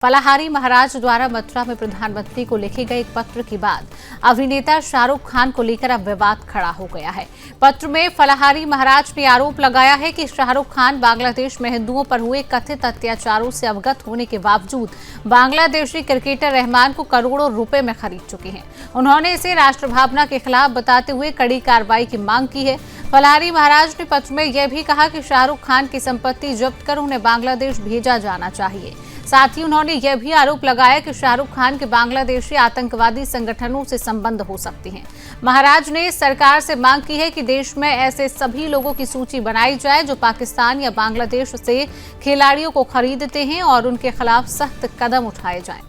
फलाहारी महाराज द्वारा मथुरा में प्रधानमंत्री को लिखे गए एक पत्र के बाद अभिनेता शाहरुख खान को लेकर अब विवाद खड़ा हो गया है। पत्र में फलाहारी महाराज ने आरोप लगाया है कि शाहरुख खान बांग्लादेश में हिंदुओं पर हुए कथित अत्याचारों से अवगत होने के बावजूद बांग्लादेशी क्रिकेटर रहमान को करोड़ों रुपए में खरीद चुके हैं। उन्होंने इसे राष्ट्रभावना के खिलाफ बताते हुए कड़ी कार्रवाई की मांग की है। फलाहारी महाराज ने पत्र में यह भी कहा कि शाहरुख खान की संपत्ति जब्त कर उन्हें बांग्लादेश भेजा जाना चाहिए। साथ ही उन्होंने यह भी आरोप लगाया कि शाहरुख खान के बांग्लादेशी आतंकवादी संगठनों से संबंध हो सकते हैं। महाराज ने सरकार से मांग की है कि देश में ऐसे सभी लोगों की सूची बनाई जाए जो पाकिस्तान या बांग्लादेश से खिलाड़ियों को खरीदते हैं और उनके खिलाफ सख्त कदम उठाए जाएं।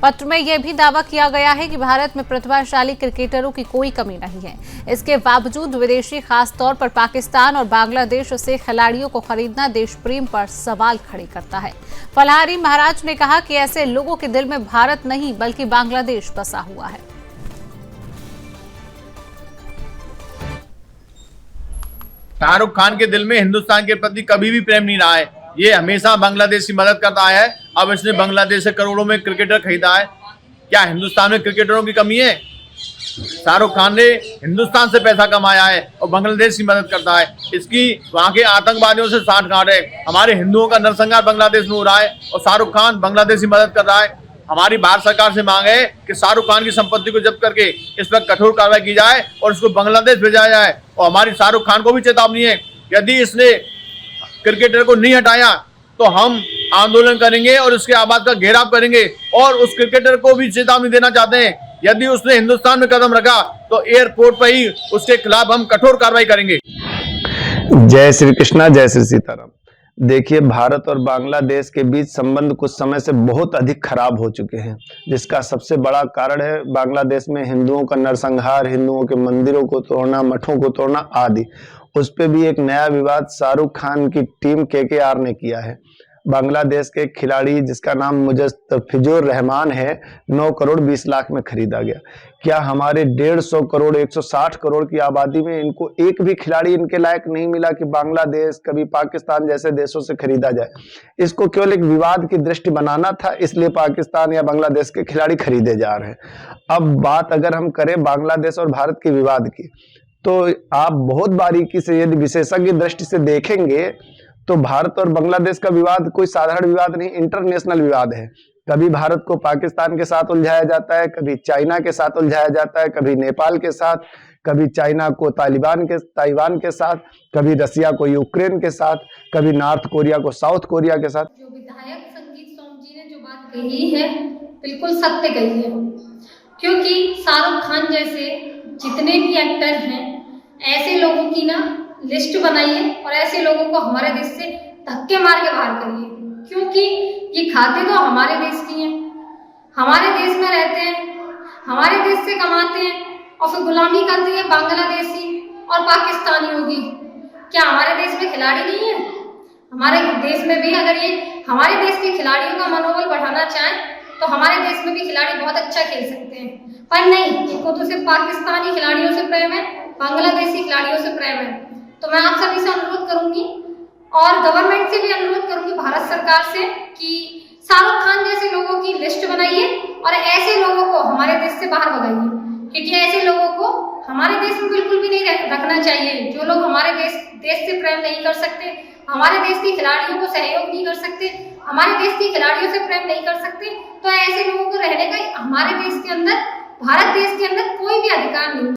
पत्र में यह भी दावा किया गया है कि भारत में प्रतिभाशाली क्रिकेटरों की कोई कमी नहीं है। इसके बावजूद विदेशी, खासतौर पर पाकिस्तान और बांग्लादेश से खिलाड़ियों को खरीदना देश प्रेम पर सवाल खड़े करता है। फलाहारी महाराज ने कहा कि ऐसे लोगों के दिल में भारत नहीं बल्कि बांग्लादेश बसा हुआ है। शाहरुख खान के दिल में हिंदुस्तान के प्रति कभी भी प्रेम नहीं रहा है। ये हमेशा बांग्लादेश की मदद करता है। अब इसने बांग्लादेश से करोड़ों में क्रिकेटर खरीदा है। क्या हिंदुस्तान में क्रिकेटरों की कमी है? शाहरुख खान ने हिंदुस्तान से पैसा कमाया है और बांग्लादेश की मदद करता है। इसकी वहाँ के आतंकवादियों से साठगांठ है। हमारे हिंदुओं का नरसंहार बांग्लादेश में हो रहा है और शाहरुख खान बांग्लादेश की मदद कर रहा है। हमारी भारत सरकार से मांग है कि शाहरुख खान की संपत्ति को जब्त करके इस पर कठोर कार्रवाई की जाए और इसको बांग्लादेश भेजा जाए। और हमारी शाहरुख खान को भी चेतावनी है, यदि इसने क्रिकेटर को नहीं हटाया तो हम आंदोलन करेंगे और उसके आवाज का घेराव करेंगे। और उस क्रिकेटर को भी चेतावनी देना चाहते हैं, यदि उसने हिंदुस्तान में कदम रखा तो एयरपोर्ट पर ही उसके खिलाफ हम कठोर कार्रवाई करेंगे। जय श्री कृष्णा, जय श्री सीताराम। देखिए, भारत और बांग्लादेश के बीच संबंध कुछ समय से बहुत अधिक खराब हो चुके हैं, जिसका सबसे बड़ा कारण है बांग्लादेश में हिंदुओं का नरसंहार, हिंदुओं के मंदिरों को तोड़ना, मठों को तोड़ना आदि। उस पे भी एक नया विवाद शाहरुख खान की टीम केकेआर ने किया है। बांग्लादेश के खिलाड़ी जिसका नाम मुस्तफिजुर रहमान है, 9 करोड़ 20 लाख में खरीदा गया। क्या हमारे 150 करोड़ 160 करोड़ की आबादी में इनको एक भी खिलाड़ी इनके लायक नहीं मिला कि बांग्लादेश, कभी पाकिस्तान जैसे देशों से खरीदा जाए? इसको केवल एक विवाद की दृष्टि बनाना था, इसलिए पाकिस्तान या बांग्लादेश के खिलाड़ी खरीदे जा रहे हैं। अब बात अगर हम करें बांग्लादेश और भारत के विवाद की, तो आप बहुत बारीकी से यदि विशेषज्ञ दृष्टि से देखेंगे तो भारत और बांग्लादेश का विवाद कोई साधारण विवाद नहीं, इंटरनेशनल विवाद है। कभी भारत को पाकिस्तान के साथ उलझाया जाता है, कभी चाइना के साथ उलझाया जाता है, कभी नेपाल के साथ, कभी चाइना को ताइवान के साथ, कभी रसिया को यूक्रेन के साथ, कभी नॉर्थ कोरिया को साउथ कोरिया के साथ। जो विधायक संगीत सोम जी ने जो बात कही है बिल्कुल सत्य कही है, क्योंकि शाहरुख खान जैसे जितने भी एक्टर हैं ऐसे लोगों की ना लिस्ट बनाइए और ऐसे लोगों को हमारे देश से धक्के मार के बाहर करिए, क्योंकि ये खाते तो हमारे देश की हैं, हमारे देश में रहते हैं, हमारे देश से कमाते हैं और फिर गुलामी करती है बांग्लादेशी और पाकिस्तानियों की। क्या हमारे देश में खिलाड़ी नहीं है? हमारे देश में भी अगर ये हमारे देश के खिलाड़ियों का मनोबल बढ़ाना चाहें तो हमारे देश में भी खिलाड़ी बहुत अच्छा खेल सकते हैं, पर नहीं, इनको तो सिर्फ पाकिस्तानी खिलाड़ियों से प्रेम है, बांग्लादेशी खिलाड़ियों से प्रेम है। तो मैं आप सभी से अनुरोध करूंगी और गवर्नमेंट से भी अनुरोध करूंगी, भारत सरकार से, कि शाहरुख खान जैसे लोगों की लिस्ट बनाइए और ऐसे लोगों को हमारे देश से बाहर भगाइए, क्योंकि ऐसे लोगों को हमारे देश में बिल्कुल भी नहीं रखना चाहिए। जो लोग हमारे देश से प्रेम नहीं कर सकते, हमारे देश की खिलाड़ियों को सहयोग नहीं कर सकते, हमारे देश की खिलाड़ियों से प्रेम नहीं कर सकते, तो ऐसे लोगों को रहने का हमारे देश के अंदर, भारत देश के अंदर कोई भी अधिकार नहीं।